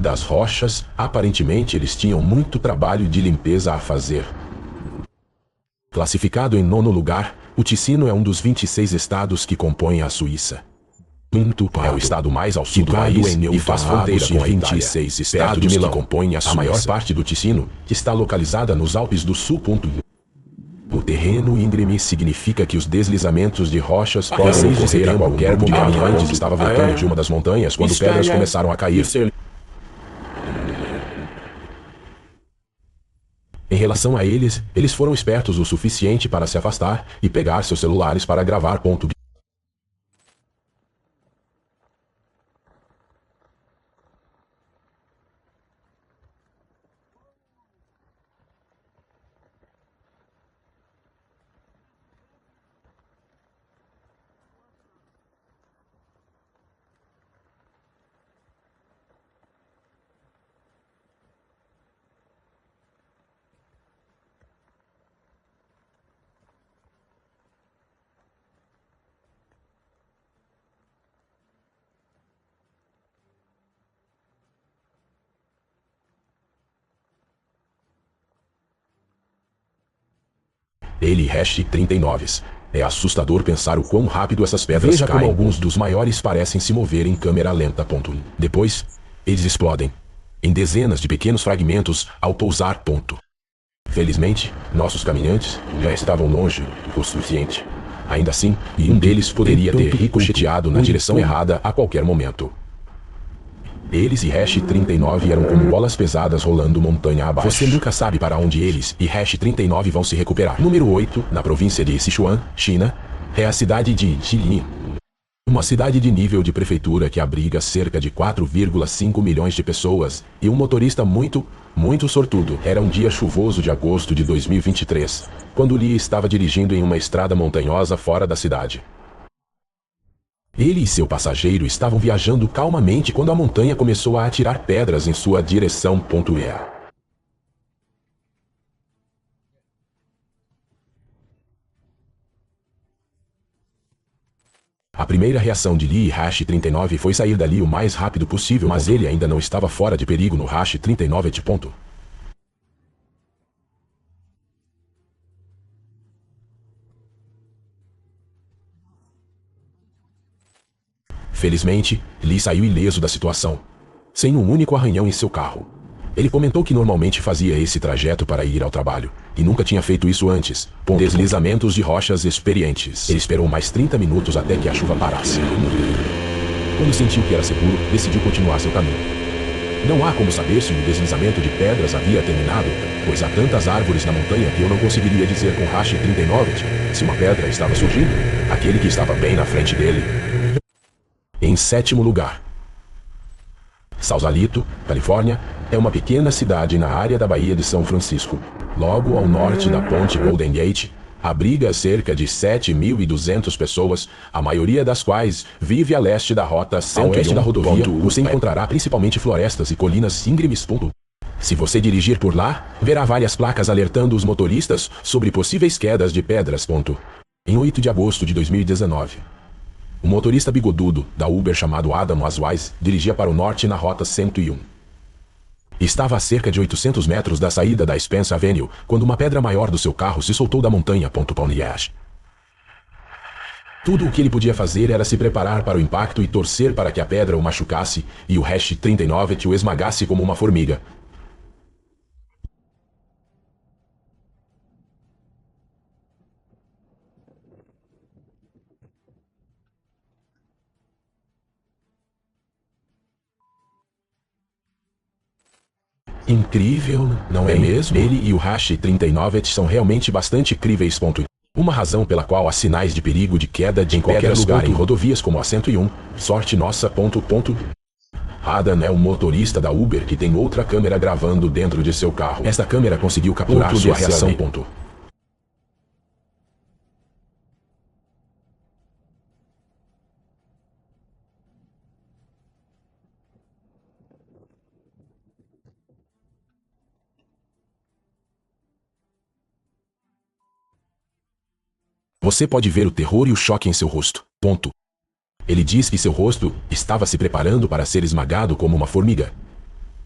das rochas, aparentemente eles tinham muito trabalho de limpeza a fazer. Classificado em 9º lugar, o Ticino é um dos 26 estados que compõem a Suíça. Quinto é o estado mais ao sul do país e faz fronteira com 26 estados que compõem a Suíça. A maior parte do Ticino está localizada nos Alpes do Sul. O terreno íngreme significa que os deslizamentos de rochas podem ocorrer a qualquer momento. Caminhantes estava voltando de uma das montanhas quando pedras começaram a cair. Em relação a eles foram espertos o suficiente para se afastar e pegar seus celulares para gravar. Ele hash 39. É assustador pensar o quão rápido essas pedras caem. Veja como alguns dos maiores parecem se mover em câmera lenta. Depois, eles explodem em dezenas de pequenos fragmentos ao pousar. Felizmente, nossos caminhantes já estavam longe o suficiente. Ainda assim, um deles poderia ter ricocheteado na direção errada a qualquer momento. Eles e hash 39 eram como bolas pesadas rolando montanha abaixo. Você nunca sabe para onde eles e hash 39 vão se recuperar. Número 8, na província de Sichuan, China, é a cidade de Jilin. Uma cidade de nível de prefeitura que abriga cerca de 4,5 milhões de pessoas e um motorista muito sortudo. Era um dia chuvoso de agosto de 2023, quando Li estava dirigindo em uma estrada montanhosa fora da cidade. Ele e seu passageiro estavam viajando calmamente quando a montanha começou a atirar pedras em sua direção. A primeira reação de Li e hash 39 foi sair dali o mais rápido possível, mas ele ainda não estava fora de perigo no hash 39. Felizmente, Li saiu ileso da situação, sem um único arranhão em seu carro. Ele comentou que normalmente fazia esse trajeto para ir ao trabalho, e nunca tinha feito isso antes. Deslizamentos de rochas experientes. Ele esperou mais 30 minutos até que a chuva parasse. Quando sentiu que era seguro, decidiu continuar seu caminho. Não há como saber se o deslizamento de pedras havia terminado, pois há tantas árvores na montanha que eu não conseguiria dizer com hash 39 se uma pedra estava surgindo, aquele que estava bem na frente dele. Em 7º lugar, Sausalito, Califórnia, é uma pequena cidade na área da Baía de São Francisco, logo ao norte da ponte Golden Gate. Abriga cerca de 7.200 pessoas, a maioria das quais vive a leste da rota 101. Ao oeste da rodovia, você encontrará principalmente florestas e colinas íngremes. Se você dirigir por lá, verá várias placas alertando os motoristas sobre possíveis quedas de pedras. Em 8 de agosto de 2019, um motorista bigodudo da Uber chamado Adam Aswais dirigia para o norte na rota 101. Estava a cerca de 800 metros da saída da Spence Avenue quando uma pedra maior do seu carro se soltou da montanha. Tudo o que ele podia fazer era se preparar para o impacto e torcer para que a pedra o machucasse e o hash 39 o esmagasse como uma formiga. Incrível, não é mesmo? Ele e o hash 39 são realmente bastante críveis. Uma razão pela qual há sinais de perigo de queda de em qualquer lugar em rodovias como a 101. Sorte nossa. Adam é um motorista da Uber que tem outra câmera gravando dentro de seu carro. Esta câmera conseguiu capturar sua reação. Você pode ver o terror e o choque em seu rosto. Ele diz que seu rosto estava se preparando para ser esmagado como uma formiga.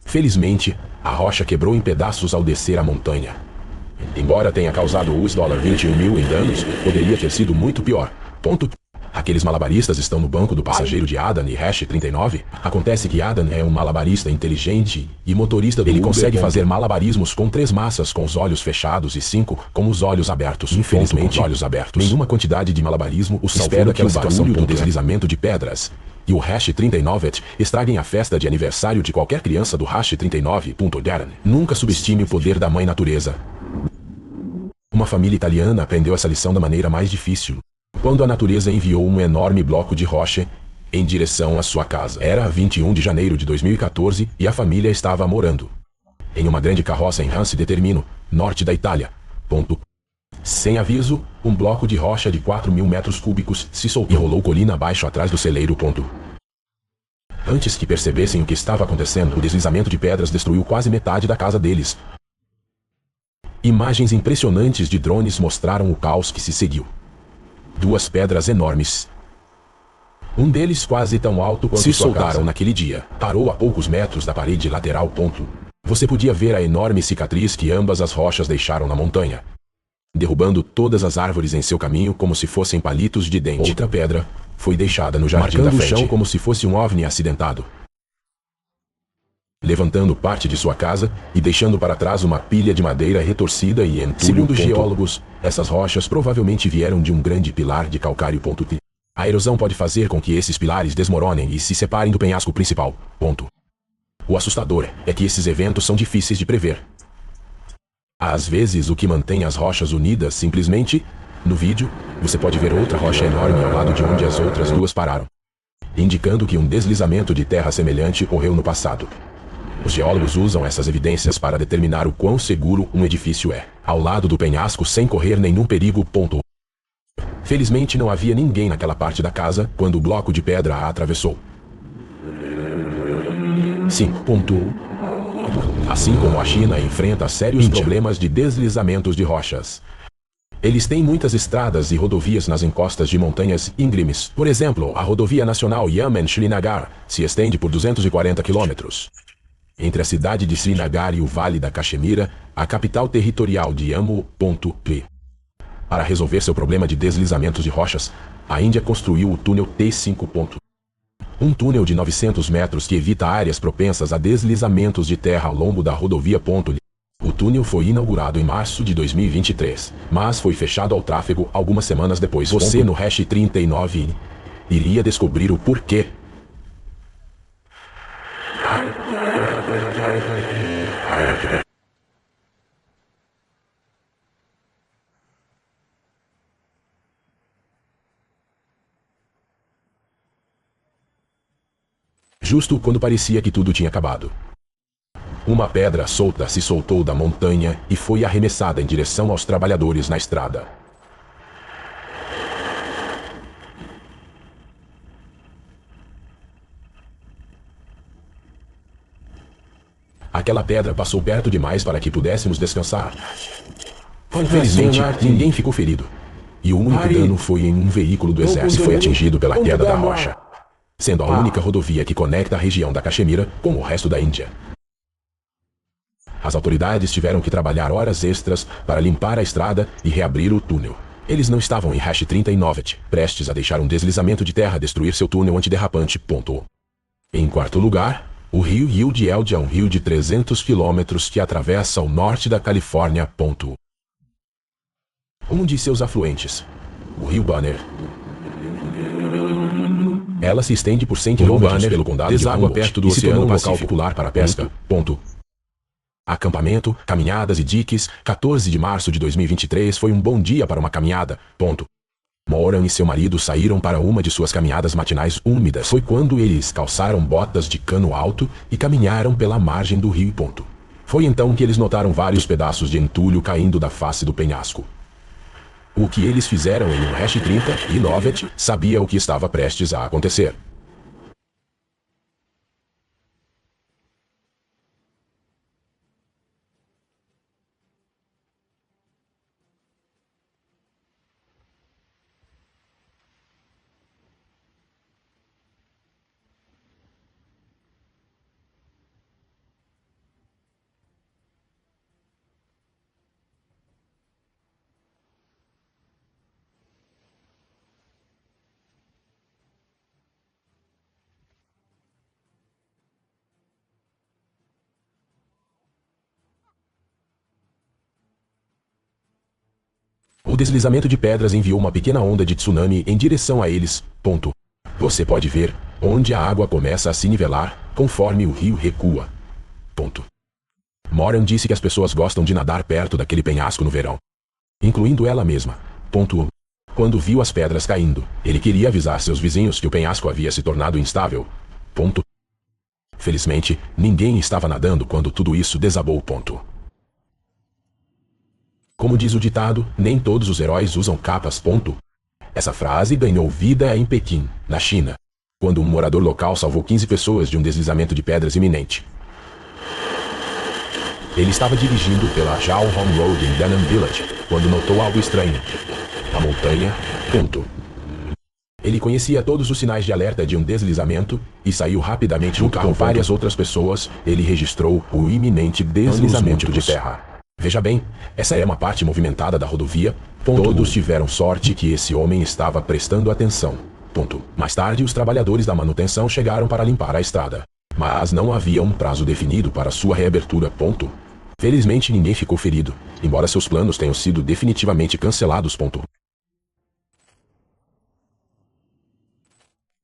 Felizmente, a rocha quebrou em pedaços ao descer a montanha. Embora tenha causado $21.000 em danos, poderia ter sido muito pior. Ponto. Aqueles malabaristas estão no banco do passageiro de Adam e Hash 39. Acontece que Adam é um malabarista inteligente e motorista do Uber. Ele consegue fazer malabarismos com 3 massas com os olhos fechados e 5 com os olhos abertos. Infelizmente, nenhuma quantidade de malabarismo o salvou daquela situação do deslizamento de pedras. E o Hash 39 estraguem a festa de aniversário de qualquer criança do Hash 39. Darren, nunca subestime o poder da mãe natureza. Uma família italiana aprendeu essa lição da maneira mais difícil, quando a natureza enviou um enorme bloco de rocha em direção à sua casa. Era 21 de janeiro de 2014 e a família estava morando em uma grande carroça em Ranci Determino, norte da Itália. Sem aviso, um bloco de rocha de 4.000 metros cúbicos se soltou e rolou colina abaixo atrás do celeiro. Antes que percebessem o que estava acontecendo, o deslizamento de pedras destruiu quase metade da casa deles. Imagens impressionantes de drones mostraram o caos que se seguiu. 2 pedras enormes, um deles quase tão alto quanto se soltaram naquele dia. Parou a poucos metros da parede lateral. Você podia ver a enorme cicatriz que ambas as rochas deixaram na montanha, derrubando todas as árvores em seu caminho como se fossem palitos de dente. Outra pedra foi deixada no jardim da frente, marcando o chão como se fosse um OVNI acidentado, levantando parte de sua casa e deixando para trás uma pilha de madeira retorcida e entulho. Segundo os geólogos, essas rochas provavelmente vieram de um grande pilar de calcário. A erosão pode fazer com que esses pilares desmoronem e se separem do penhasco principal. O assustador é que esses eventos são difíceis de prever. Às vezes, o que mantém as rochas unidas simplesmente... No vídeo, você pode ver outra rocha enorme ao lado de onde as outras 2 pararam, indicando que um deslizamento de terra semelhante ocorreu no passado. Os geólogos usam essas evidências para determinar o quão seguro um edifício é, ao lado do penhasco sem correr nenhum perigo. Felizmente não havia ninguém naquela parte da casa quando o bloco de pedra a atravessou. Sim. Assim como a China enfrenta sérios problemas de deslizamentos de rochas. Eles têm muitas estradas e rodovias nas encostas de montanhas íngremes. Por exemplo, a rodovia nacional Yamen-Srinagar se estende por 240 quilômetros entre a cidade de Srinagar e o Vale da Caxemira, a capital territorial de Jammu. Para resolver seu problema de deslizamentos de rochas, a Índia construiu o túnel T5. Um túnel de 900 metros que evita áreas propensas a deslizamentos de terra ao longo da rodovia. O túnel foi inaugurado em março de 2023, mas foi fechado ao tráfego algumas semanas depois. Você no Hash 39 iria descobrir o porquê. Justo quando parecia que tudo tinha acabado, uma pedra solta se soltou da montanha e foi arremessada em direção aos trabalhadores na estrada. Aquela pedra passou perto demais para que pudéssemos descansar. Infelizmente, ninguém ficou ferido. E o único dano foi em um veículo do exército que foi atingido pela queda da rocha, sendo a única rodovia que conecta a região da Caxemira com o resto da Índia. As autoridades tiveram que trabalhar horas extras para limpar a estrada e reabrir o túnel. Eles não estavam em Hash 39, prestes a deixar um deslizamento de terra destruir seu túnel antiderrapante. Em quarto lugar, o rio Ude é um rio de 300 quilômetros que atravessa o norte da Califórnia. Um de seus afluentes, o rio Banner. Ela se estende por 100 quilômetros pelo condado de Humboldt perto do Oceano Pacífico, local popular para pesca. Acampamento, caminhadas e diques. 14 de março de 2023 foi um bom dia para uma caminhada. Moran e seu marido saíram para uma de suas caminhadas matinais úmidas. Foi quando eles calçaram botas de cano alto e caminharam pela margem do rio. Foi então que eles notaram vários pedaços de entulho caindo da face do penhasco. O que eles fizeram em um Hash 39 sabia o que estava prestes a acontecer. deslizamento de pedras enviou uma pequena onda de tsunami em direção a eles. Ponto. Você pode ver onde a água começa a se nivelar conforme o rio recua. Ponto. Moran disse que as pessoas gostam de nadar perto daquele penhasco no verão, incluindo ela mesma. Ponto. Quando viu as pedras caindo, ele queria avisar seus vizinhos que o penhasco havia se tornado instável. Ponto. Felizmente, ninguém estava nadando quando tudo isso desabou. Ponto. Como diz o ditado, nem todos os heróis usam capas. Ponto. Essa frase ganhou vida em Pequim, na China, quando um morador local salvou 15 pessoas de um deslizamento de pedras iminente. Ele estava dirigindo pela Zhao Hong Road em Danam Village, quando notou algo estranho. A montanha. Ponto. Ele conhecia todos os sinais de alerta de um deslizamento e saiu rapidamente junto com várias outras pessoas. Ele registrou o iminente deslizamento de terra. Veja bem, essa é uma parte movimentada da rodovia. Todos tiveram sorte que esse homem estava prestando atenção. Ponto. Mais tarde, os trabalhadores da manutenção chegaram para limpar a estrada, mas não havia um prazo definido para sua reabertura. Ponto. Felizmente, ninguém ficou ferido, embora seus planos tenham sido definitivamente cancelados. Ponto.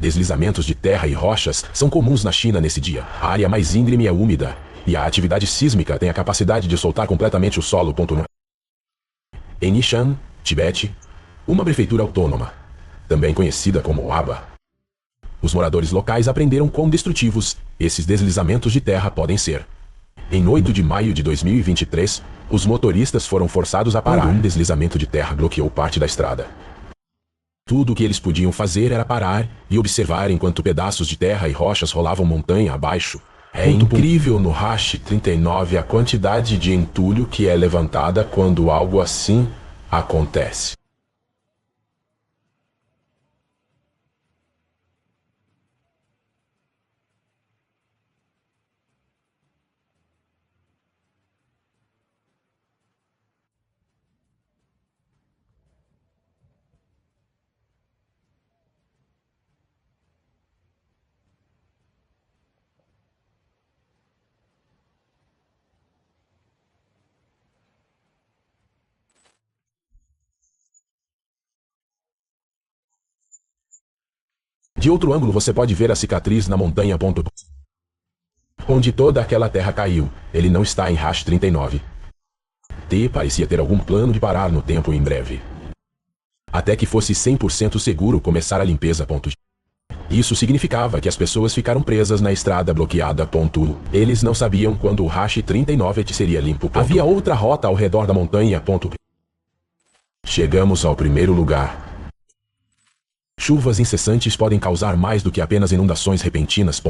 Deslizamentos de terra e rochas são comuns na China nesse dia. A área mais íngreme é úmida, e a atividade sísmica tem a capacidade de soltar completamente o solo. Em Nishan, Tibete, uma prefeitura autônoma, também conhecida como Aba, os moradores locais aprenderam quão destrutivos esses deslizamentos de terra podem ser. Em 8 de maio de 2023, os motoristas foram forçados a parar. Um deslizamento de terra bloqueou parte da estrada. Tudo o que eles podiam fazer era parar e observar enquanto pedaços de terra e rochas rolavam montanha abaixo. É incrível no Hash 39 a quantidade de entulho que é levantada quando algo assim acontece. De outro ângulo você pode ver a cicatriz na montanha. Onde toda aquela terra caiu. Ele não está em Hash 39. T parecia ter algum plano de parar no tempo em breve, até que fosse 100% seguro começar a limpeza. Isso significava que as pessoas ficaram presas na estrada bloqueada. Eles não sabiam quando o Hash 39 seria limpo. Havia outra rota ao redor da montanha. Chegamos ao primeiro lugar. Chuvas incessantes podem causar mais do que apenas inundações repentinas.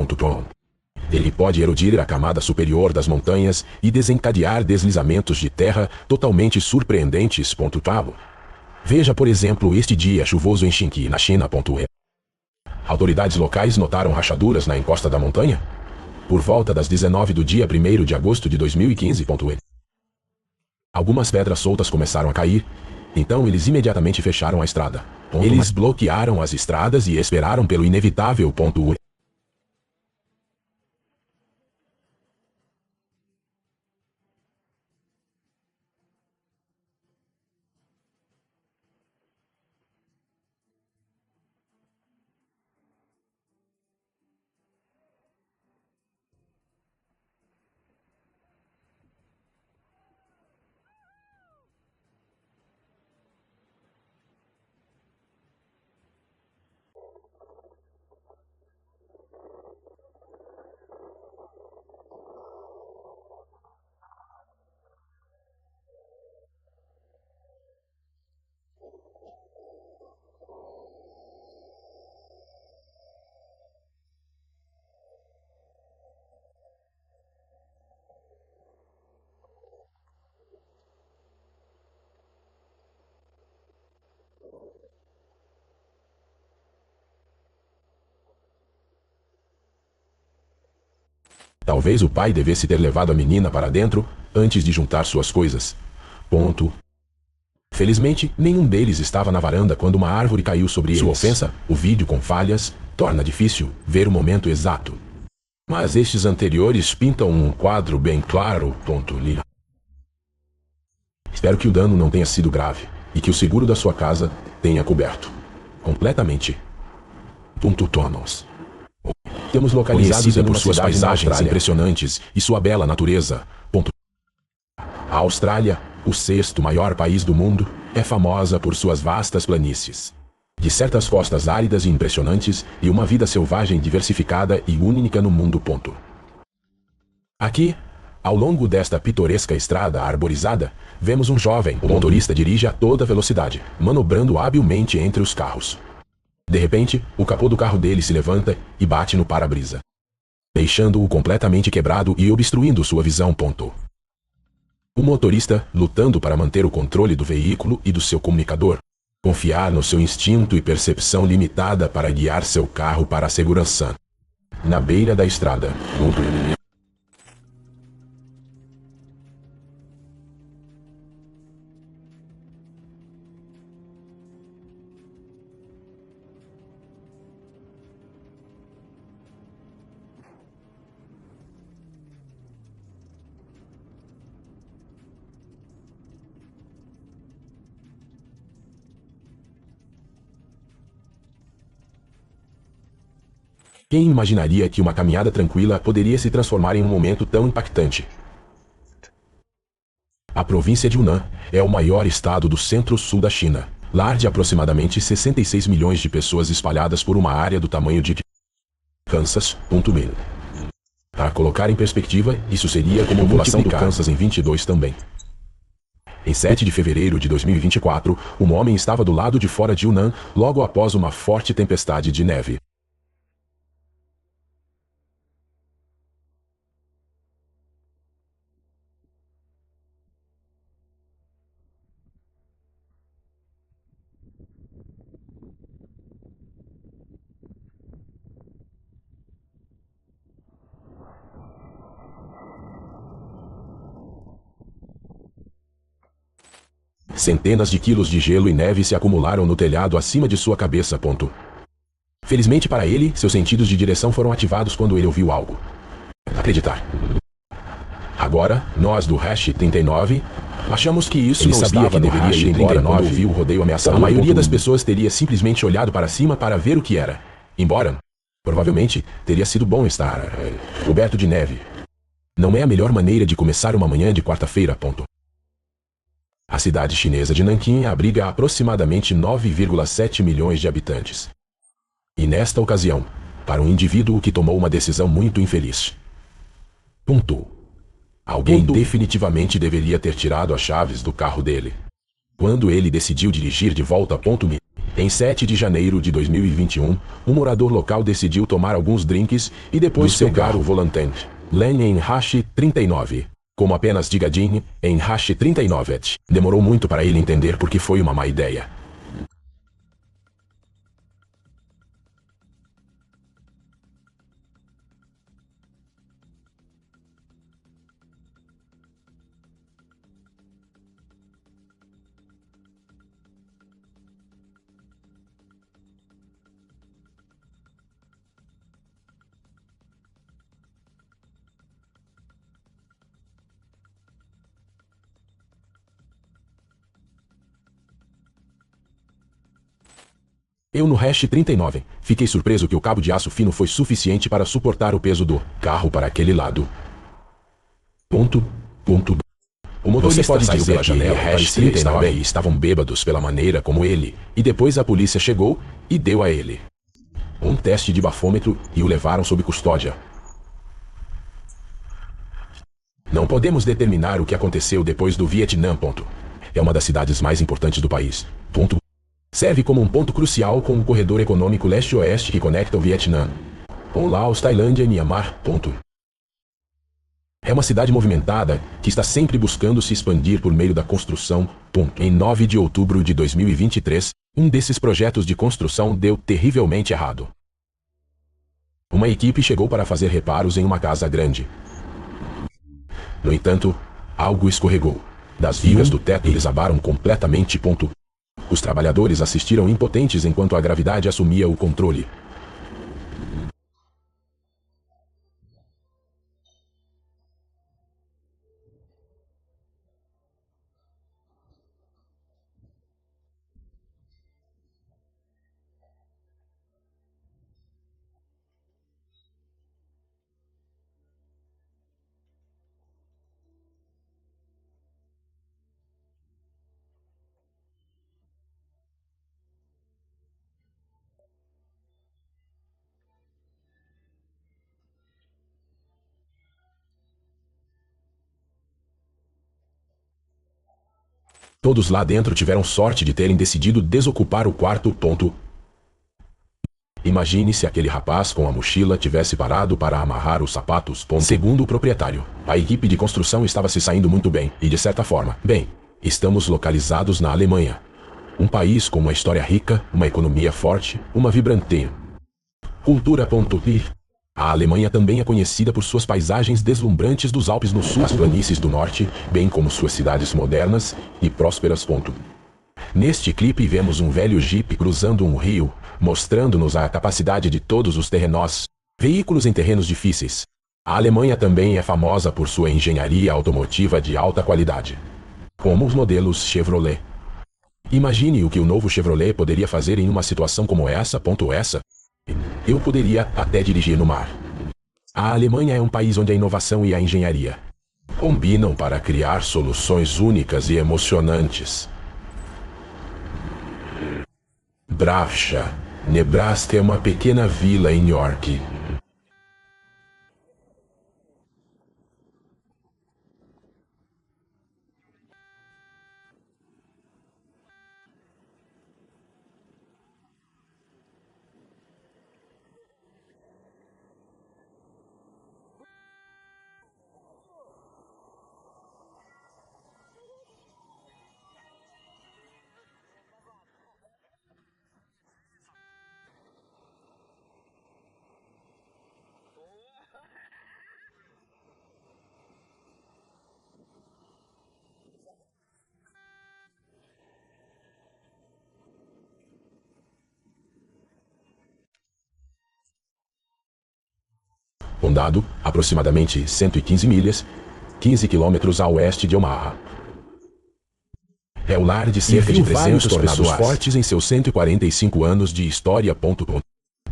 Ele pode erodir a camada superior das montanhas e desencadear deslizamentos de terra totalmente surpreendentes. Veja, por exemplo, este dia chuvoso em Xinqi, na China. Autoridades locais notaram rachaduras na encosta da montanha por volta das 19 do dia 1º de agosto de 2015. Algumas pedras soltas começaram a cair, então eles imediatamente fecharam a estrada. Eles bloquearam as estradas e esperaram pelo inevitável. Talvez o pai devesse ter levado a menina para dentro antes de juntar suas coisas. Felizmente, nenhum deles estava na varanda quando uma árvore caiu sobre eles. Sua ofensa, o vídeo com falhas, torna difícil ver o momento exato. Mas estes anteriores pintam um quadro bem claro. Espero que o dano não tenha sido grave. e que o seguro da sua casa tenha coberto completamente. Thomas. Temos localizados por suas paisagens impressionantes e sua bela natureza. A Austrália, o sexto maior país do mundo, é famosa por suas vastas planícies, de certas costas áridas e impressionantes e uma vida selvagem diversificada e única no mundo. Aqui, ao longo desta pitoresca estrada arborizada, vemos um jovem. O motorista dirige a toda velocidade, manobrando habilmente entre os carros. De repente, o capô do carro dele se levanta e bate no para-brisa, deixando-o completamente quebrado e obstruindo sua visão. O motorista, lutando para manter o controle do veículo e do seu comunicador, confiar no seu instinto e percepção limitada para guiar seu carro para a segurança. Na beira da estrada, quem imaginaria que uma caminhada tranquila poderia se transformar em um momento tão impactante? A província de Yunnan é o maior estado do centro-sul da China, lar de aproximadamente 66 milhões de pessoas espalhadas por uma área do tamanho de Kansas. Para colocar em perspectiva, isso seria como a população do Kansas em 22 também. Em 7 de fevereiro de 2024, um homem estava do lado de fora de Yunnan logo após uma forte tempestade de neve. Centenas de quilos de gelo e neve se acumularam no telhado acima de sua cabeça. Felizmente para ele, seus sentidos de direção foram ativados quando ele ouviu algo. Acreditar. Agora, nós do Hash 39 achamos que isso não sabia que deveria ir embora quando ouviu o rodeio ameaçador. A maioria das pessoas teria simplesmente olhado para cima para ver o que era. Embora, provavelmente, teria sido bom estar coberto de neve. Não é a melhor maneira de começar uma manhã de quarta-feira. A cidade chinesa de Nanquim abriga aproximadamente 9,7 milhões de habitantes. E nesta ocasião, para um indivíduo que tomou uma decisão muito infeliz. Alguém definitivamente deveria ter tirado as chaves do carro dele. Quando ele decidiu dirigir de volta. Em 7 de janeiro de 2021, um morador local decidiu tomar alguns drinks e depois pegar o volante. Len em Hash 39. Como apenas diga Jin, em Hash 39. Demorou muito para ele entender porque foi uma má ideia. Eu no Hash 39, fiquei surpreso que o cabo de aço fino foi suficiente para suportar o peso do carro para aquele lado. O motorista saiu pela janela Hash 39 e estavam bêbados pela maneira como ele, e depois a polícia chegou e deu a ele um teste de bafômetro e o levaram sob custódia. Não podemos determinar o que aconteceu depois do Vietnã. É uma das cidades mais importantes do país. Serve como um ponto crucial com o corredor econômico leste-oeste que conecta o Vietnã com Laos, Tailândia e Myanmar. É uma cidade movimentada que está sempre buscando se expandir por meio da construção. Em 9 de outubro de 2023, um desses projetos de construção deu terrivelmente errado. Uma equipe chegou para fazer reparos em uma casa grande. No entanto, algo escorregou. Das vigas do teto desabaram completamente. Os trabalhadores assistiram impotentes enquanto a gravidade assumia o controle. Todos lá dentro tiveram sorte de terem decidido desocupar o quarto ponto. Imagine se aquele rapaz com a mochila tivesse parado para amarrar os sapatos. Segundo o proprietário, a equipe de construção estava se saindo muito bem e, de certa forma, bem, estamos localizados na Alemanha. Um país com uma história rica, uma economia forte, uma vibrante cultura. A Alemanha também é conhecida por suas paisagens deslumbrantes dos Alpes no sul, as planícies do norte, bem como suas cidades modernas e prósperas. Neste clipe vemos um velho Jeep cruzando um rio, mostrando-nos a capacidade de todos os terrenos, veículos em terrenos difíceis. A Alemanha também é famosa por sua engenharia automotiva de alta qualidade, como os modelos Chevrolet. Imagine o que o novo Chevrolet poderia fazer em uma situação como essa. Eu poderia até dirigir no mar. A Alemanha é um país onde a inovação e a engenharia combinam para criar soluções únicas e emocionantes. Bravcha, Nebraska é uma pequena vila em York. Condado, aproximadamente 115 milhas, 15 quilômetros a oeste de Omaha. É o lar de cerca de 300 tornados fortes em seus 145 anos de história.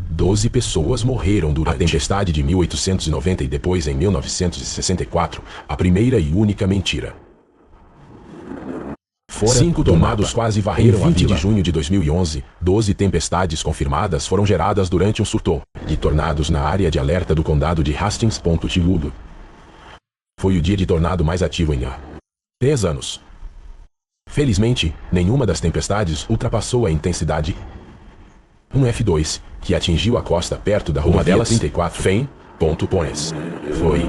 12 pessoas morreram durante a tempestade de 1890 e depois em 1964, a primeira e única mentira. Fora 5 tornados quase varreram a 20 de junho de 2011, 12 tempestades confirmadas foram geradas durante um surto de tornados na área de alerta do condado de Hastings. Foi o dia de tornado mais ativo em 10 anos. Felizmente, nenhuma das tempestades ultrapassou a intensidade um F2, que atingiu a costa perto da rodovia 34 Fame.Pones. Foi.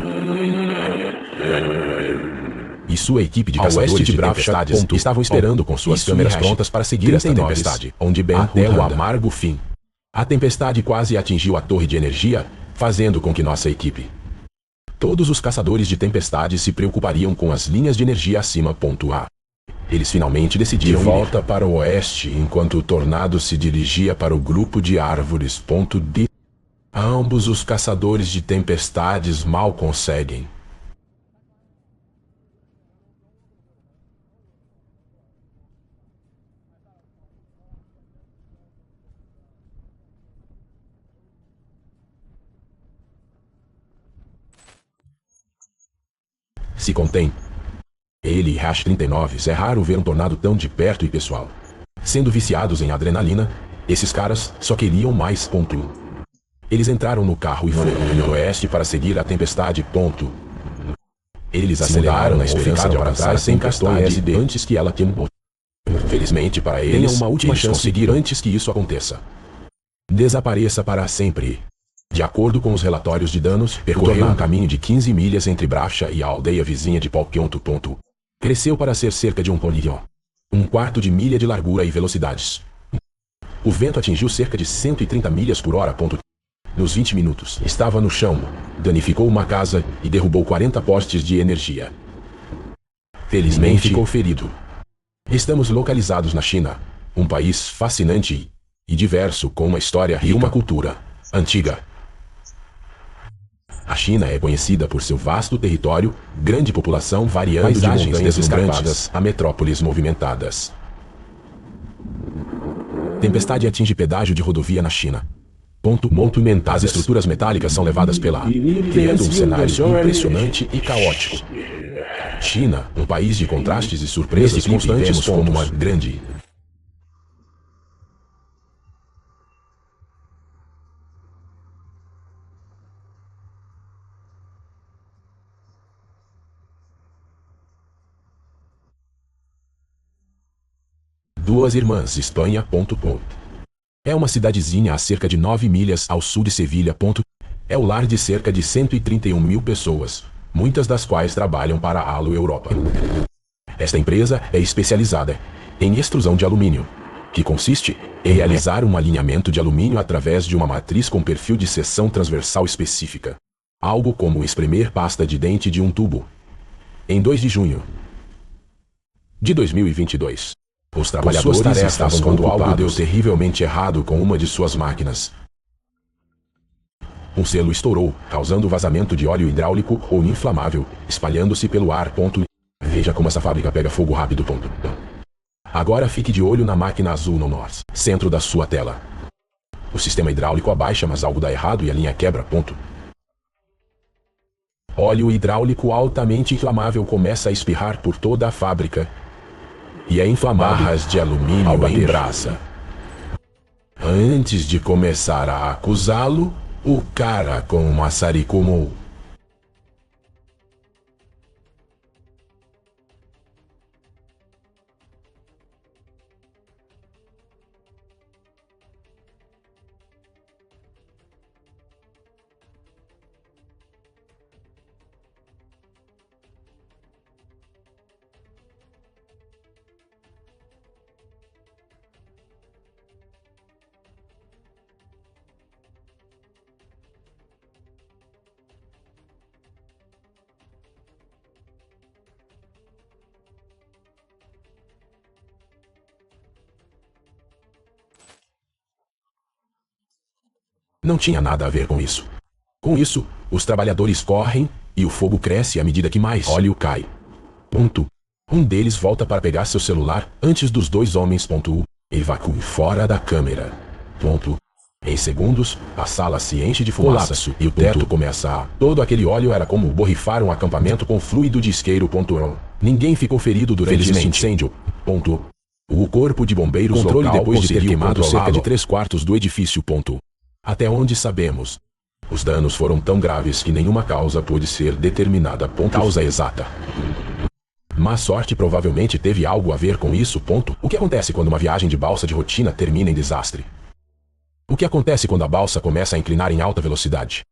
E sua equipe de caçadores de tempestades estavam esperando com suas câmeras prontas para seguir esta tempestade, onde bem até o amargo fim. A tempestade quase atingiu a torre de energia, fazendo com que nossa equipe. Todos os caçadores de tempestades se preocupariam com as linhas de energia acima. Eles finalmente decidiram de volta para o oeste, enquanto o tornado se dirigia para o grupo de árvores. Ambos os caçadores de tempestades mal conseguem. Se contém. Ele e Hash 39 é raro ver um tornado tão de perto e pessoal. Sendo viciados em adrenalina, esses caras só queriam mais. Eles entraram no carro e foram no noroeste para seguir a tempestade. Eles aceleraram na esperança de alcançar sem castagem antes que ela queimou. Felizmente para eles, uma última chance de conseguir antes que isso aconteça. Desapareça para sempre. De acordo com os relatórios de danos, percorreu um caminho de 15 milhas entre Bravcha e a aldeia vizinha de Polkionto. Cresceu para ser cerca de um quarto de milha de largura e velocidades. O vento atingiu cerca de 130 milhas por hora. Nos 20 minutos, estava no chão, danificou uma casa e derrubou 40 postes de energia. Felizmente, ficou ferido. Estamos localizados na China, um país fascinante e diverso com uma história rica e uma cultura antiga. A China é conhecida por seu vasto território, grande população variando paisagens de montanhas escarpadas a metrópoles movimentadas. Tempestade atinge pedágio de rodovia na China. As estruturas metálicas são levadas pela criando um cenário impressionante e caótico. China, um país de contrastes e surpresas constantes como uma grande Duas Irmãs, Espanha. É uma cidadezinha a cerca de 9 milhas ao sul de Sevilha. É o lar de cerca de 131 mil pessoas, muitas das quais trabalham para a Alo Europa. Esta empresa é especializada em extrusão de alumínio, que consiste em realizar um alinhamento de alumínio através de uma matriz com perfil de seção transversal específica, algo como espremer pasta de dente de um tubo. Em 2 de junho de 2022, os trabalhadores estavam quando algo deu terrivelmente errado com uma de suas máquinas. Um selo estourou, causando vazamento de óleo hidráulico ou inflamável, espalhando-se pelo ar. Veja como essa fábrica pega fogo rápido. Agora fique de olho na máquina azul no norte, centro da sua tela. O sistema hidráulico abaixa, mas algo dá errado e a linha quebra. Óleo hidráulico altamente inflamável começa a espirrar por toda a fábrica. E é inflamado. Barras de alumínio em brasa. Antes de começar a acusá-lo, o cara com o maçaricomou. Não tinha nada a ver com isso. Com isso, os trabalhadores correm e o fogo cresce à medida que mais óleo cai. Um deles volta para pegar seu celular antes dos dois homens. Evacue fora da câmera. Em segundos, a sala se enche de fumaça e o teto começa a... Todo aquele óleo era como borrifar um acampamento com fluido de isqueiro. Ninguém ficou ferido durante este incêndio. O corpo de bombeiros local depois de ter queimado cerca de 3/4 do edifício. Até onde sabemos, os danos foram tão graves que nenhuma causa pôde ser determinada. Causa exata. Má sorte provavelmente teve algo a ver com isso. O que acontece quando uma viagem de balsa de rotina termina em desastre? O que acontece quando a balsa começa a inclinar em alta velocidade?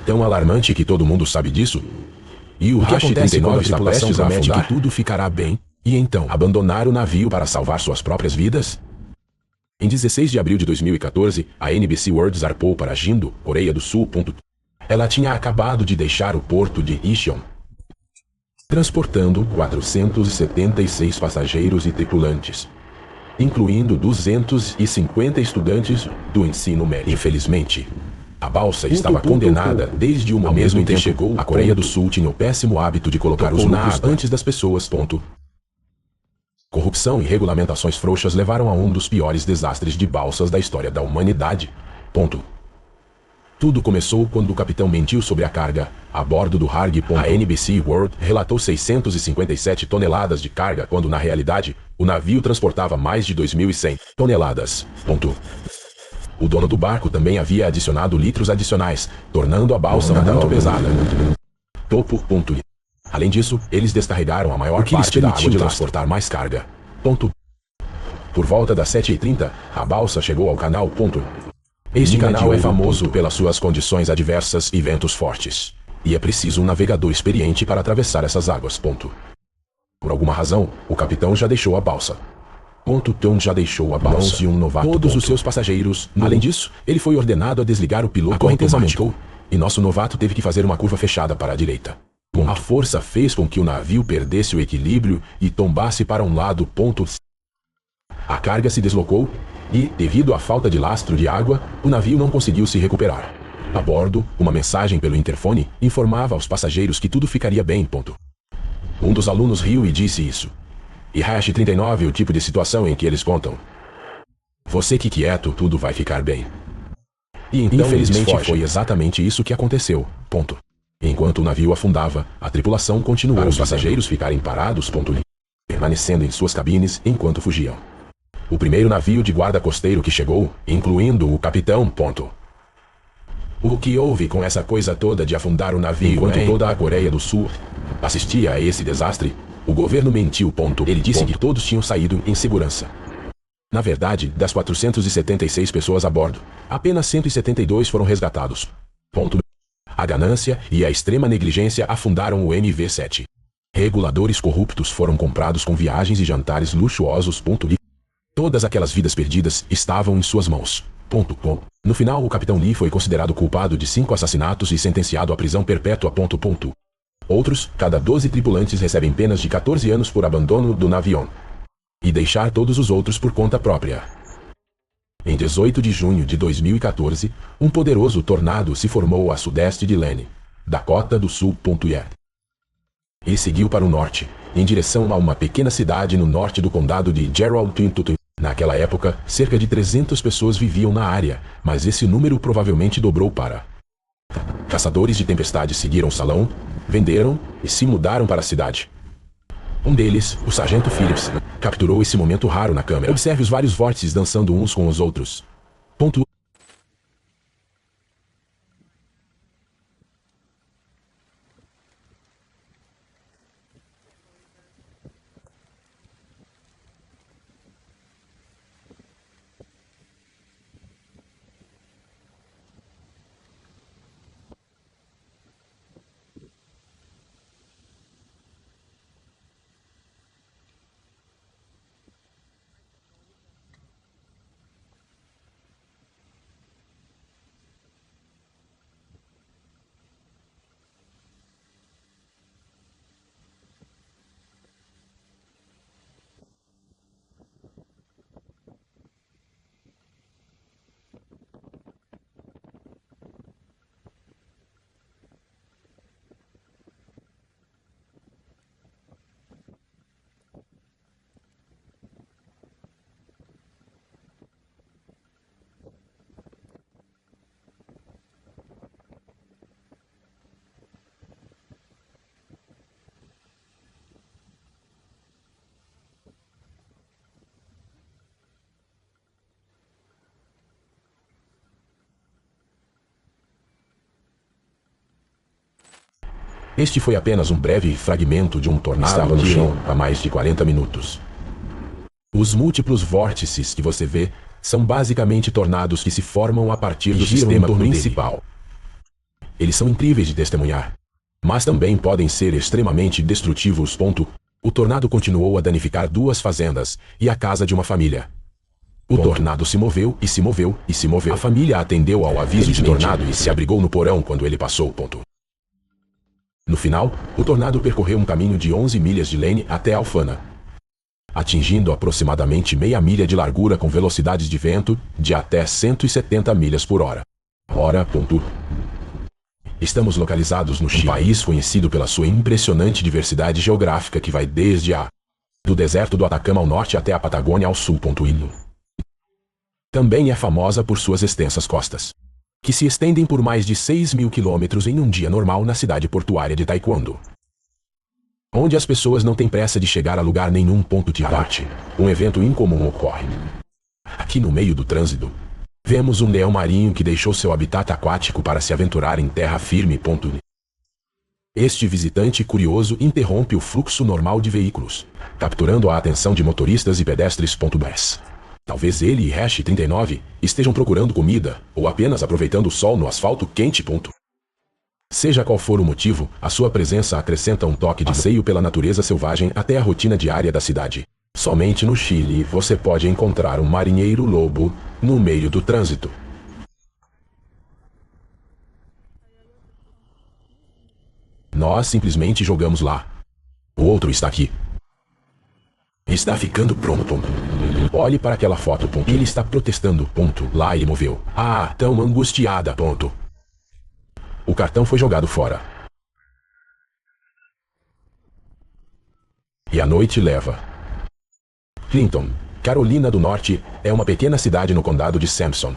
Tão alarmante que todo mundo sabe disso? E o que acontece quando a tripulação promete que tudo ficará bem, e então abandonar o navio para salvar suas próprias vidas? Em 16 de abril de 2014, a NBC World zarpou para Jindo, Coreia do Sul. Ela tinha acabado de deixar o porto de Incheon, transportando 476 passageiros e tripulantes, incluindo 250 estudantes do ensino médio. Infelizmente, a balsa estava condenada desde o momento em que chegou. A Coreia do Sul tinha o péssimo hábito de colocar os lucros antes das pessoas. Corrupção e regulamentações frouxas levaram a um dos piores desastres de balsas da história da humanidade. Tudo começou quando o capitão mentiu sobre a carga a bordo do Harg. A NBC World relatou 657 toneladas de carga, quando na realidade o navio transportava mais de 2.100 toneladas. O dono do barco também havia adicionado litros adicionais, tornando a balsa muito pesada. Além disso, eles descarregaram a maior parte da água de transportar mais carga. Por volta das 7h30, a balsa chegou ao canal. Este canal é famoso pelas suas condições adversas e ventos fortes, e é preciso um navegador experiente para atravessar essas águas. Por alguma razão, o capitão já deixou a balsa. Tom já deixou a balsa e um novato. Todos os seus passageiros. Além disso, ele foi ordenado a desligar o piloto. A correnteza aumentou, e nosso novato teve que fazer uma curva fechada para a direita. A força fez com que o navio perdesse o equilíbrio e tombasse para um lado. A carga se deslocou e, devido à falta de lastro de água, o navio não conseguiu se recuperar. A bordo, uma mensagem pelo interfone informava aos passageiros que tudo ficaria bem. Um dos alunos riu e disse isso. E Hash 39 é o tipo de situação em que eles contam. Você fique quieto, tudo vai ficar bem. E então, infelizmente, foi exatamente isso que aconteceu. Enquanto o navio afundava, a tripulação continuou para os passageiros ficarem parados, permanecendo em suas cabines enquanto fugiam. O primeiro navio de guarda costeiro que chegou, incluindo o capitão. O que houve com essa coisa toda de afundar o navio? Enquanto toda a Coreia do Sul assistia a esse desastre, O governo mentiu. Ele disse que todos tinham saído em segurança. Na verdade, das 476 pessoas a bordo, apenas 172 foram resgatados. A ganância e a extrema negligência afundaram o MV-7. Reguladores corruptos foram comprados com viagens e jantares luxuosos. Todas aquelas vidas perdidas estavam em suas mãos. No final, o Capitão Lee foi considerado culpado de 5 assassinatos e sentenciado à prisão perpétua. Outros, cada 12 tripulantes recebem penas de 14 anos por abandono do navio e deixar todos os outros por conta própria. Em 18 de junho de 2014, um poderoso tornado se formou a sudeste de Lane, Dakota do Sul. E seguiu para o norte, em direção a uma pequena cidade no norte do condado de Geraldton. Naquela época, cerca de 300 pessoas viviam na área, mas esse número provavelmente dobrou para. Caçadores de tempestades seguiram o salão, venderam e se mudaram para a cidade. Um deles, o Sargento Phillips, capturou esse momento raro na câmera. Observe os vários vórtices dançando uns com os outros. Este foi apenas um breve fragmento de um tornado que estava no chão há mais de 40 minutos. Os múltiplos vórtices que você vê são basicamente tornados que se formam a partir do sistema principal. Eles são incríveis de testemunhar, mas também podem ser extremamente destrutivos. O tornado continuou a danificar 2 fazendas e a casa de uma família. O tornado se moveu e se moveu e se moveu. A família atendeu ao aviso de tornado e se abrigou no porão quando ele passou. No final, o tornado percorreu um caminho de 11 milhas de Lane até Alfana, atingindo aproximadamente meia milha de largura com velocidades de vento de até 170 milhas por hora. Estamos localizados no Chile, um país conhecido pela sua impressionante diversidade geográfica que vai desde do deserto do Atacama ao norte até a Patagônia ao sul. Também é famosa por suas extensas costas, que se estendem por mais de 6.000 quilômetros em um dia normal na cidade portuária de Taekwondo, onde as pessoas não têm pressa de chegar a lugar nenhum. De parte, um evento incomum ocorre. Aqui no meio do trânsito, vemos um leão marinho que deixou seu habitat aquático para se aventurar em terra firme. Este visitante curioso interrompe o fluxo normal de veículos, capturando a atenção de motoristas e pedestres. Talvez ele e Hash 39 estejam procurando comida ou apenas aproveitando o sol no asfalto quente. Seja qual for o motivo, a sua presença acrescenta um toque de passeio pela natureza selvagem até a rotina diária da cidade. Somente no Chile você pode encontrar um marinheiro lobo no meio do trânsito. Nós simplesmente jogamos lá. O outro está aqui. Está ficando pronto. Olhe para aquela foto. Ele está protestando. Lá ele moveu. Ah, tão angustiada. O cartão foi jogado fora. E a noite leva. Clinton, Carolina do Norte, é uma pequena cidade no condado de Sampson.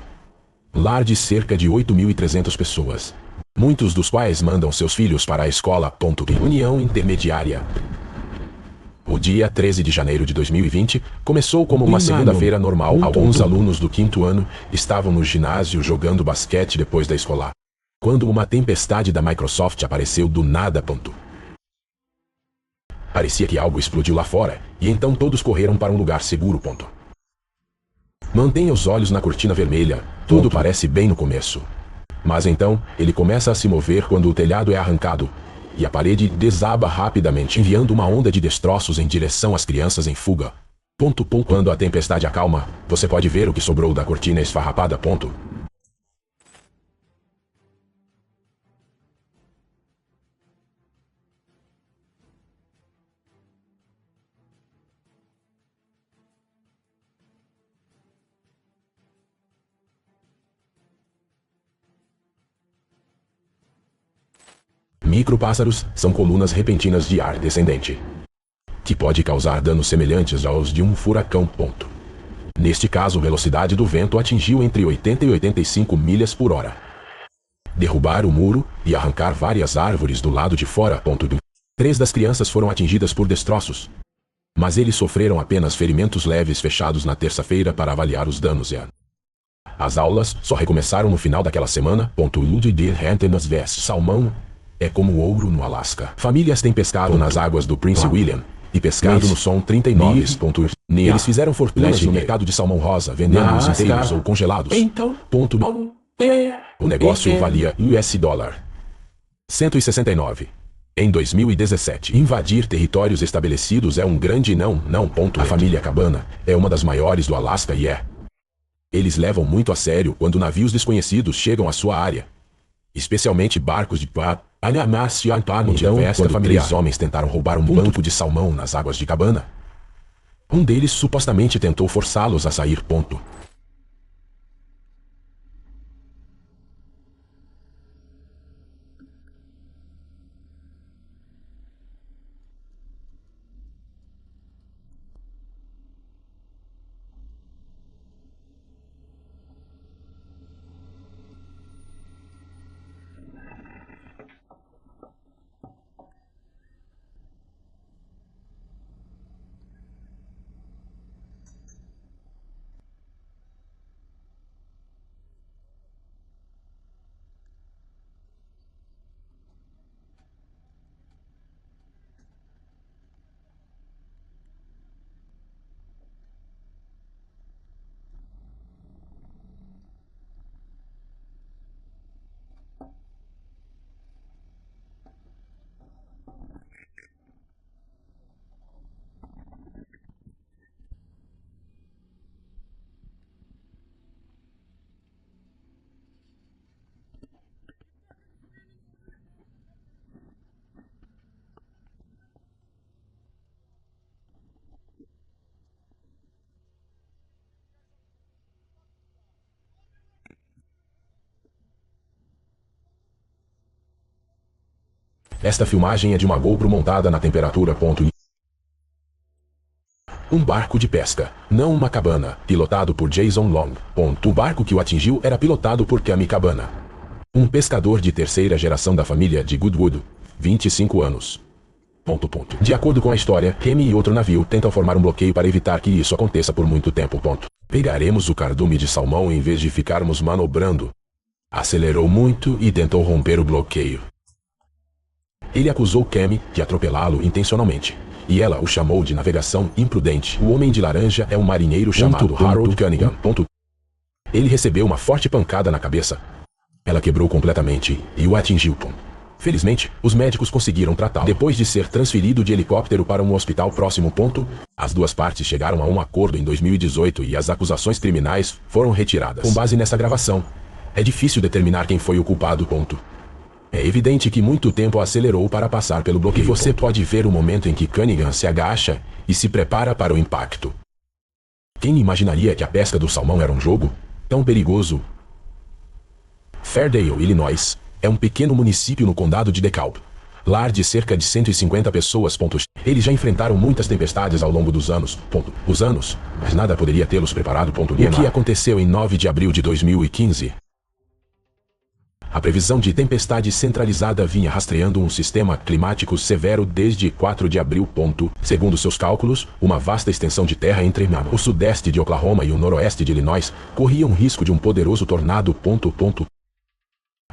Lar de cerca de 8.300 pessoas, muitos dos quais mandam seus filhos para a escola. União intermediária. O dia 13 de janeiro de 2020 começou como uma segunda-feira normal. Alguns alunos do 5º ano estavam no ginásio jogando basquete depois da escola, quando uma tempestade da Microsoft apareceu do nada. Parecia que algo explodiu lá fora, e então todos correram para um lugar seguro. Mantenha os olhos na cortina vermelha, tudo parece bem no começo. Mas então, ele começa a se mover quando o telhado é arrancado, e a parede desaba rapidamente, enviando uma onda de destroços em direção às crianças em fuga. Quando a tempestade acalma, você pode ver o que sobrou da cortina esfarrapada. Micropássaros são colunas repentinas de ar descendente, que pode causar danos semelhantes aos de um furacão. Neste caso, a velocidade do vento atingiu entre 80 e 85 milhas por hora. Derrubar o muro e arrancar várias árvores do lado de fora. 3 das crianças foram atingidas por destroços, mas eles sofreram apenas ferimentos leves fechados na terça-feira para avaliar os danos. As aulas só recomeçaram no final daquela semana. Salmão é como ouro no Alasca. Famílias têm pescado nas águas do Prince William e pescado no Som 39. Eles fizeram fortunas no mercado de salmão rosa, vendendo-os inteiros ou congelados. O negócio valia US$ 169. Em 2017, invadir territórios estabelecidos é um grande não. A família Cabana é uma das maiores do Alasca e eles levam muito a sério quando navios desconhecidos chegam à sua área, especialmente barcos de Então, quando 3 homens tentaram roubar um banco de salmão nas águas de Cabana, um deles supostamente tentou forçá-los a sair. Esta filmagem é de uma GoPro montada na temperatura. Um barco de pesca, não uma cabana, pilotado por Jason Long. O barco que o atingiu era pilotado por Cami Cabana, um pescador de terceira geração da família de Goodwood, 25 anos. De acordo com a história, Cami e outro navio tentam formar um bloqueio para evitar que isso aconteça por muito tempo. Pegaremos o cardume de salmão em vez de ficarmos manobrando. Acelerou muito e tentou romper o bloqueio. Ele acusou Cami de atropelá-lo intencionalmente, e ela o chamou de navegação imprudente. O homem de laranja é um marinheiro chamado Harold Cunningham. Ele recebeu uma forte pancada na cabeça. Ela quebrou completamente e o atingiu. Felizmente, os médicos conseguiram tratá-lo. Depois de ser transferido de helicóptero para um hospital próximo. As duas partes chegaram a um acordo em 2018 e as acusações criminais foram retiradas. Com base nessa gravação, é difícil determinar quem foi o culpado. É evidente que muito tempo acelerou para passar pelo bloqueio. E você pode ver o momento em que Cunningham se agacha e se prepara para o impacto. Quem imaginaria que a pesca do salmão era um jogo tão perigoso? Fairdale, Illinois, é um pequeno município no condado de DeKalb, lar de cerca de 150 pessoas. Eles já enfrentaram muitas tempestades ao longo dos anos. Mas nada poderia tê-los preparado. O que aconteceu em 9 de abril de 2015? A previsão de tempestade centralizada vinha rastreando um sistema climático severo desde 4 de abril. Segundo seus cálculos, uma vasta extensão de terra entre o sudeste de Oklahoma e o noroeste de Illinois corria um risco de um poderoso tornado.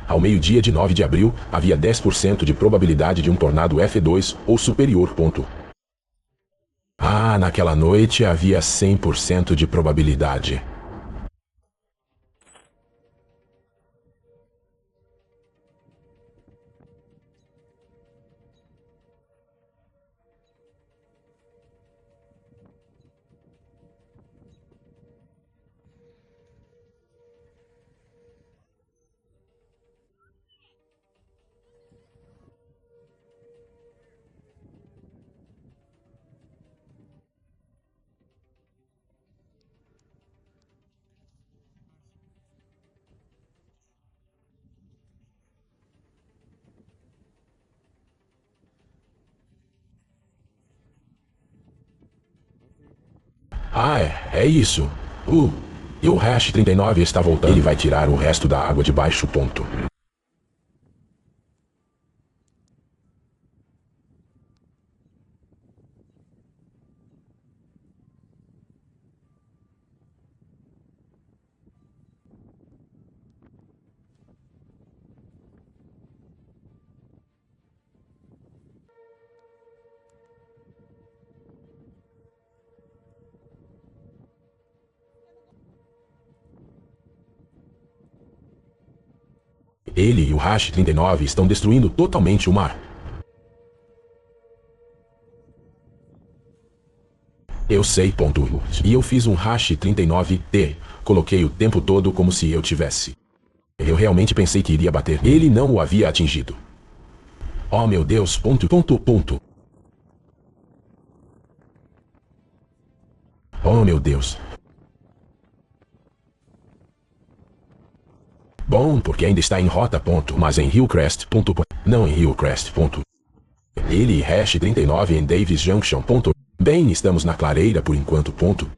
Ao meio-dia de 9 de abril, havia 10% de probabilidade de um tornado F2 ou superior. naquela noite havia 100% de probabilidade. Ah, é isso. E o hash 39 está voltando. Ele vai tirar o resto da água de baixo, ponto. Ele e o hash 39 estão destruindo totalmente o mar. Eu sei, ponto. E eu fiz um hash 39T. Coloquei o tempo todo como se eu tivesse. Eu realmente pensei que iria bater. Ele não o havia atingido. Oh meu Deus, ponto. Oh meu Deus. Bom, porque ainda está em rota, ponto. Mas em Hillcrest, ponto. Não em Hillcrest, ponto. Ele e hash 39 em Davis Junction, ponto. Bem, estamos na clareira por enquanto, ponto.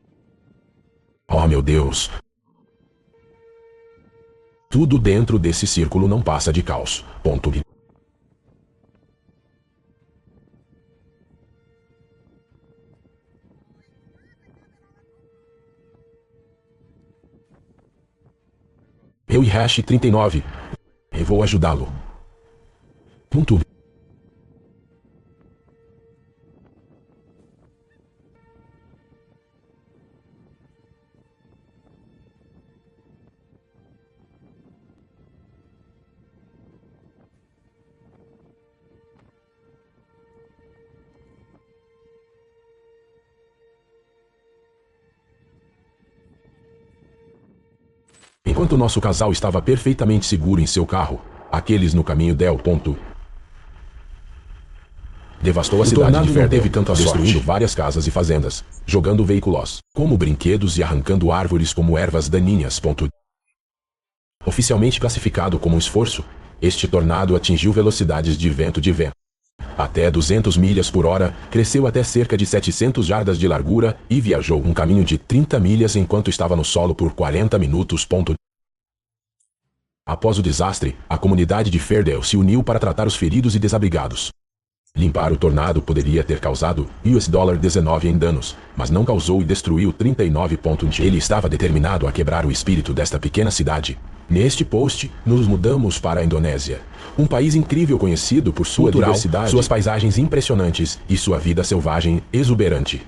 Oh meu Deus. Tudo dentro desse círculo não passa de caos, ponto. Eu e hash 39. Eu vou ajudá-lo. Ponto. Enquanto nosso casal estava perfeitamente seguro em seu carro, aqueles no caminho Del ponto. Devastou a cidade de Fair, teve tanta sorte, destruindo várias casas e fazendas, jogando veículos como brinquedos e arrancando árvores como ervas daninhas. Ponto. Oficialmente classificado como um esforço, este tornado atingiu velocidades de vento até 200 milhas por hora, cresceu até cerca de 700 jardas de largura e viajou um caminho de 30 milhas enquanto estava no solo por 40 minutos. Ponto. Após o desastre, a comunidade de Fairdale se uniu para tratar os feridos e desabrigados. Limpar o tornado poderia ter causado $19 em danos, mas não causou e destruiu 39. Ele estava determinado a quebrar o espírito desta pequena cidade. Neste post, nos mudamos para a Indonésia, um país incrível conhecido por sua diversidade, suas paisagens impressionantes e sua vida selvagem exuberante.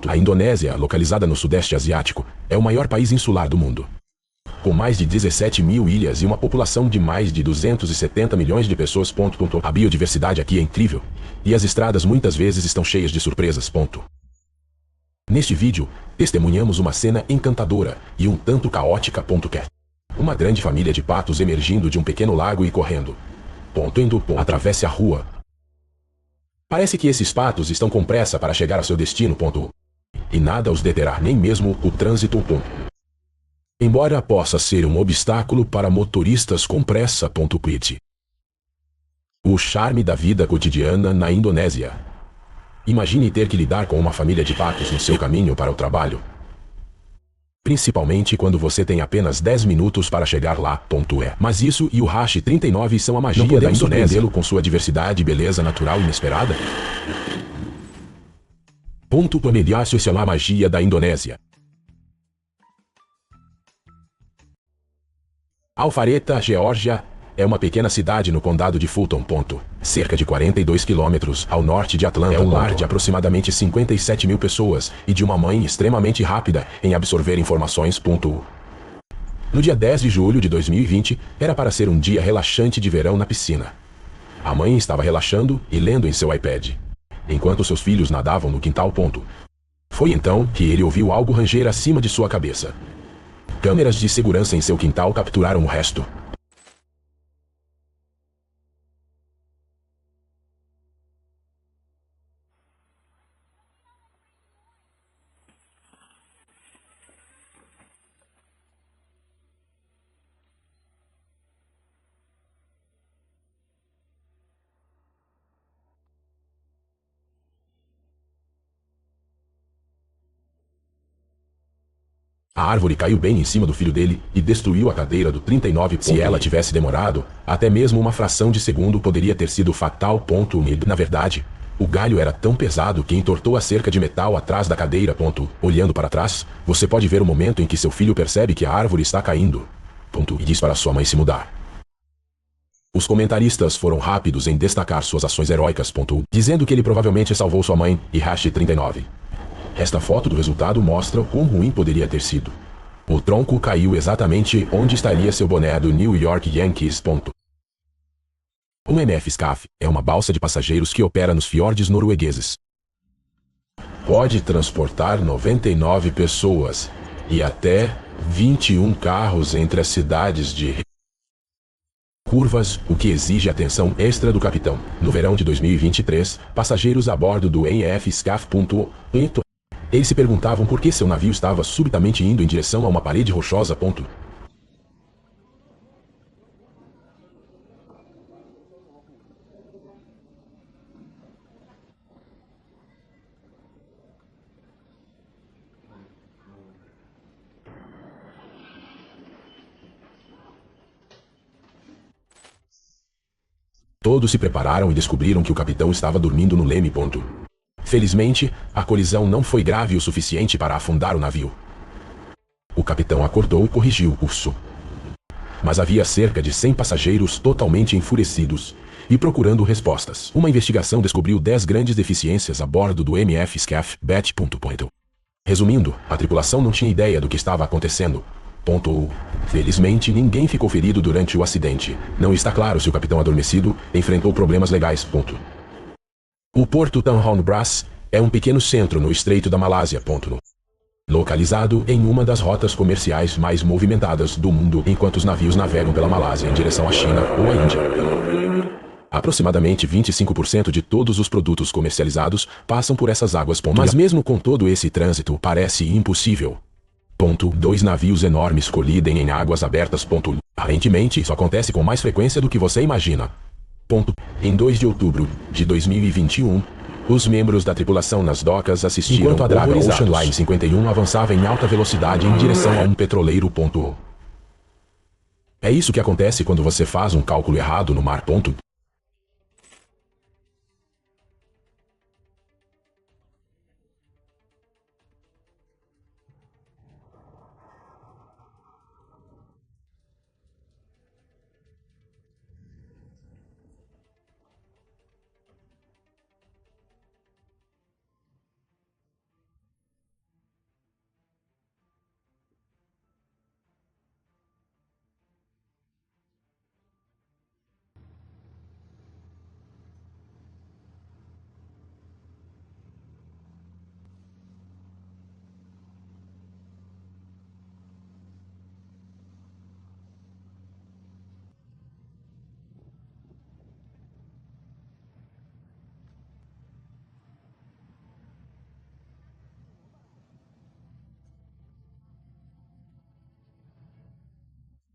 A Indonésia, localizada no Sudeste Asiático, é o maior país insular do mundo. Com mais de 17 mil ilhas e uma população de mais de 270 milhões de pessoas. A biodiversidade aqui é incrível, e as estradas muitas vezes estão cheias de surpresas. Neste vídeo, testemunhamos uma cena encantadora e um tanto caótica. Uma grande família de patos emergindo de um pequeno lago e correndo. Atravesse a rua. Parece que esses patos estão com pressa para chegar ao seu destino. E nada os deterá, nem mesmo o trânsito. Embora possa ser um obstáculo para motoristas com pressa. O charme da vida cotidiana na Indonésia. Imagine ter que lidar com uma família de patos no seu caminho para o trabalho. Principalmente quando você tem apenas 10 minutos para chegar lá. Mas isso e o hash 39 são a magia da Indonésia com sua diversidade e beleza natural inesperada. Isso é a magia da Indonésia. Alpharetta, Geórgia, é uma pequena cidade no condado de Fulton. Cerca de 42 quilômetros ao norte de Atlanta. É um lar de aproximadamente 57 mil pessoas e de uma mãe extremamente rápida em absorver informações. No dia 10 de julho de 2020, era para ser um dia relaxante de verão na piscina. A mãe estava relaxando e lendo em seu iPad, enquanto seus filhos nadavam no quintal. Foi então que ele ouviu algo ranger acima de sua cabeça. Câmeras de segurança em seu quintal capturaram o resto. A árvore caiu bem em cima do filho dele e destruiu a cadeira do 39. Se ela tivesse demorado, até mesmo uma fração de segundo poderia ter sido fatal. Na verdade, o galho era tão pesado que entortou a cerca de metal atrás da cadeira. Olhando para trás, você pode ver o momento em que seu filho percebe que a árvore está caindo. E diz para sua mãe se mudar. Os comentaristas foram rápidos em destacar suas ações heróicas. Dizendo que ele provavelmente salvou sua mãe e Hash 39. Esta foto do resultado mostra o quão ruim poderia ter sido. O tronco caiu exatamente onde estaria seu boné do New York Yankees. Um MF SCAF é uma balsa de passageiros que opera nos fiordes noruegueses. Pode transportar 99 pessoas e até 21 carros entre as cidades de curvas, o que exige atenção extra do capitão. No verão de 2023, passageiros a bordo do MF SCAF. Eles se perguntavam por que seu navio estava subitamente indo em direção a uma parede rochosa. Todos se prepararam e descobriram que o capitão estava dormindo no leme. Felizmente, a colisão não foi grave o suficiente para afundar o navio. O capitão acordou e corrigiu o curso. Mas havia cerca de 100 passageiros totalmente enfurecidos e procurando respostas. Uma investigação descobriu 10 grandes deficiências a bordo do MF SCAF Bet. Resumindo, a tripulação não tinha ideia do que estava acontecendo. Felizmente, ninguém ficou ferido durante o acidente. Não está claro se o capitão adormecido enfrentou problemas legais. O porto Tanjong Bras é um pequeno centro no Estreito da Malásia. Localizado em uma das rotas comerciais mais movimentadas do mundo enquanto os navios navegam pela Malásia em direção à China ou à Índia. Aproximadamente 25% de todos os produtos comercializados passam por essas águas. Mas mesmo com todo esse trânsito, parece impossível. 2 navios enormes colidem em águas abertas. Aparentemente, isso acontece com mais frequência do que você imagina. Em 2 de outubro de 2021, os membros da tripulação nas docas assistiram enquanto a draga Ocean Line 51 avançava em alta velocidade em direção a um petroleiro. É isso que acontece quando você faz um cálculo errado no mar.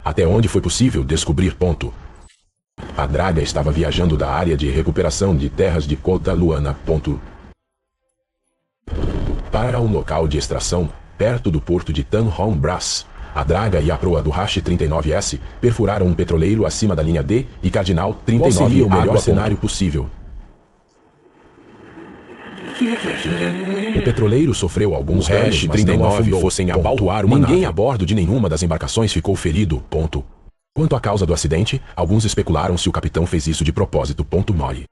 Até onde foi possível descobrir. A draga estava viajando da área de recuperação de terras de Kota Luana. Para um local de extração, perto do porto de Tanjong Bras. A draga e a proa do Hash 39S perfuraram um petroleiro acima da linha D e Cardinal 39. Qual seria o melhor cenário possível? O petroleiro sofreu alguns danos, mas não afundou. Fossem abaltoar uma nave. Ninguém a bordo de nenhuma das embarcações ficou ferido. Quanto à causa do acidente, alguns especularam se o capitão fez isso de propósito. Mori.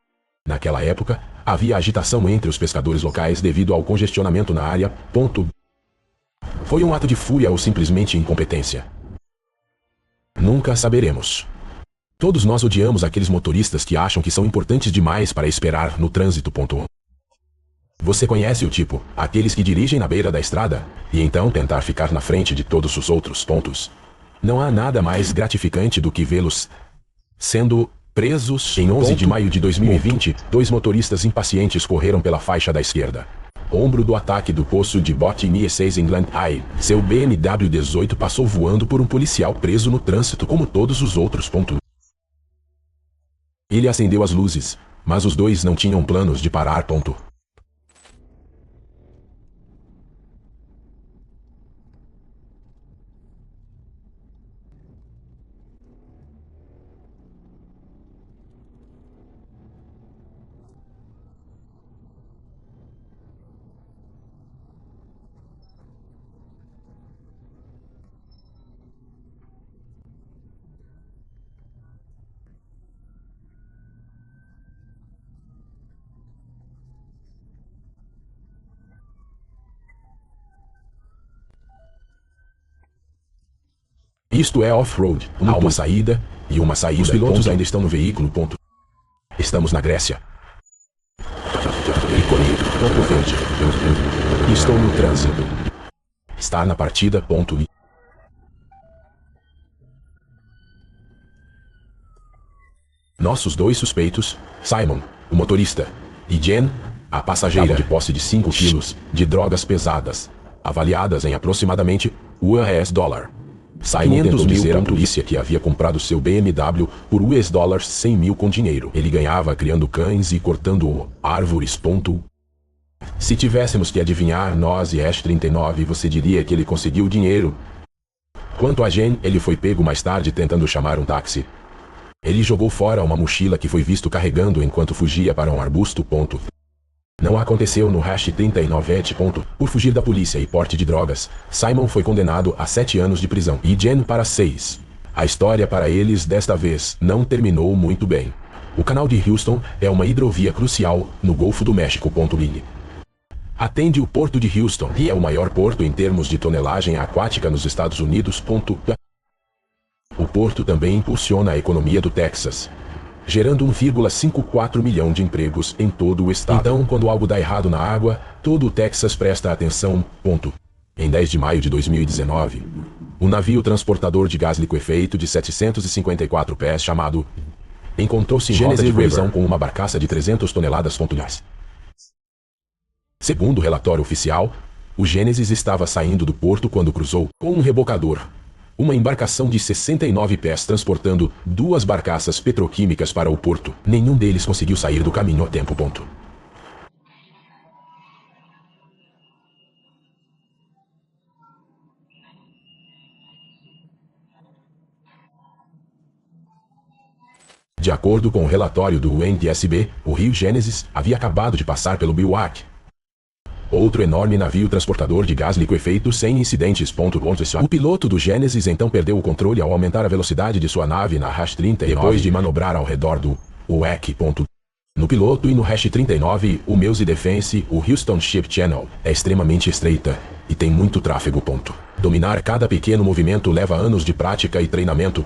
Naquela época, havia agitação entre os pescadores locais devido ao congestionamento na área. Foi um ato de fúria ou simplesmente incompetência? Nunca saberemos. Todos nós odiamos aqueles motoristas que acham que são importantes demais para esperar no trânsito. Você conhece o tipo, aqueles que dirigem na beira da estrada, e então tentar ficar na frente de todos os outros pontos. Não há nada mais gratificante do que vê-los sendo presos. Em 11 de maio de 2020, dois motoristas impacientes correram pela faixa da esquerda. Ombro do ataque do poço de Botany 6 England High. Seu BMW 18 passou voando por um policial preso no trânsito como todos os outros. Ele acendeu as luzes, mas os dois não tinham planos de parar. Isto é off-road. Há uma saída e uma saída. Os pilotos ainda estão no veículo. Estamos na Grécia. Ponto verde. Estou no trânsito. Está na partida. Nossos dois suspeitos, Simon, o motorista, e Jen, a passageira, de posse de 5 quilos de drogas pesadas, avaliadas em aproximadamente $. Simon tentou dizer à polícia que havia comprado seu BMW por $100 mil com dinheiro. Ele ganhava criando cães e cortando árvores. Se tivéssemos que adivinhar nós e Ash 39, você diria que ele conseguiu o dinheiro. Quanto a Jen, ele foi pego mais tarde tentando chamar um táxi. Ele jogou fora uma mochila que foi visto carregando enquanto fugia para um arbusto. Não aconteceu no Hash 39. Por fugir da polícia e porte de drogas, Simon foi condenado a 7 anos de prisão e Jen para 6. A história para eles desta vez não terminou muito bem. O canal de Houston é uma hidrovia crucial no Golfo do México. Atende o porto de Houston e é o maior porto em termos de tonelagem aquática nos Estados Unidos. O porto também impulsiona a economia do Texas, gerando 1,54 milhão de empregos em todo o estado. Então, quando algo dá errado na água, todo o Texas presta atenção. Em 10 de maio de 2019, um navio transportador de gás liquefeito de 754 pés chamado encontrou-se em rota de colisão com uma barcaça de 300 toneladas. Segundo o relatório oficial, o Genesis estava saindo do porto quando cruzou com um rebocador, uma embarcação de 69 pés transportando 2 barcaças petroquímicas para o porto. Nenhum deles conseguiu sair do caminho a tempo. De acordo com o relatório do NTSB, o rio Genesis havia acabado de passar pelo Biwak, outro enorme navio transportador de gás liquefeito sem incidentes. O piloto do Genesis então perdeu o controle ao aumentar a velocidade de sua nave na Hash 39 depois de manobrar ao redor do WAC. No piloto e no Hash 39, o Meuse Defense, o Houston Ship Channel, é extremamente estreita e tem muito tráfego. Dominar cada pequeno movimento leva anos de prática e treinamento.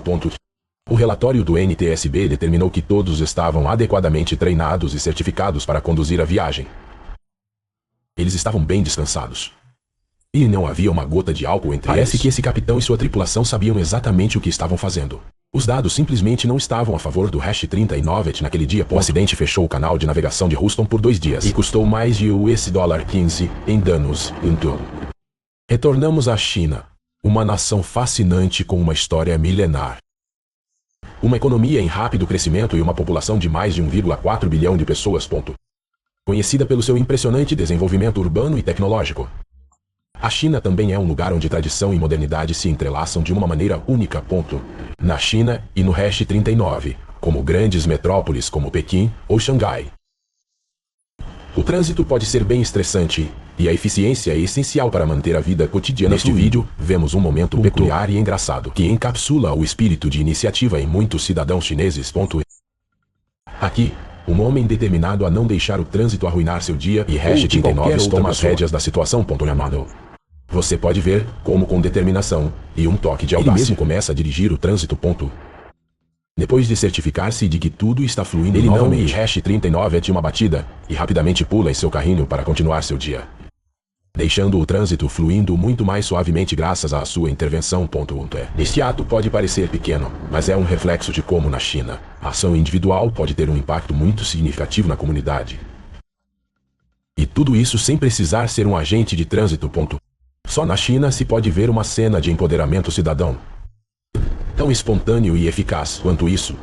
O relatório do NTSB determinou que todos estavam adequadamente treinados e certificados para conduzir a viagem. Eles estavam bem descansados. E não havia uma gota de álcool entre eles. Parece que esse capitão e sua tripulação sabiam exatamente o que estavam fazendo. Os dados simplesmente não estavam a favor do Hash 39 naquele dia. O acidente fechou o canal de navegação de Houston por 2 dias e custou mais de $15 em danos. Retornamos à China, uma nação fascinante com uma história milenar. Uma economia em rápido crescimento e uma população de mais de 1,4 bilhão de pessoas. Conhecida pelo seu impressionante desenvolvimento urbano e tecnológico. A China também é um lugar onde tradição e modernidade se entrelaçam de uma maneira única. Na China e no Hash 39, como grandes metrópoles como Pequim ou Xangai. O trânsito pode ser bem estressante, e a eficiência é essencial para manter a vida cotidiana. Neste vídeo, vemos um momento peculiar e engraçado que encapsula o espírito de iniciativa em muitos cidadãos chineses. Aqui, um homem determinado a não deixar o trânsito arruinar seu dia e #39 toma as rédeas da situação. Você pode ver como, com determinação e um toque de audácia, ele mesmo começa a dirigir o trânsito. Depois de certificar-se de que tudo está fluindo ele novamente, #39 de uma batida e rapidamente pula em seu carrinho para continuar seu dia, deixando o trânsito fluindo muito mais suavemente graças à sua intervenção. Este ato pode parecer pequeno, mas é um reflexo de como na China, a ação individual pode ter um impacto muito significativo na comunidade. E tudo isso sem precisar ser um agente de trânsito. Só na China se pode ver uma cena de empoderamento cidadão tão espontâneo e eficaz quanto isso.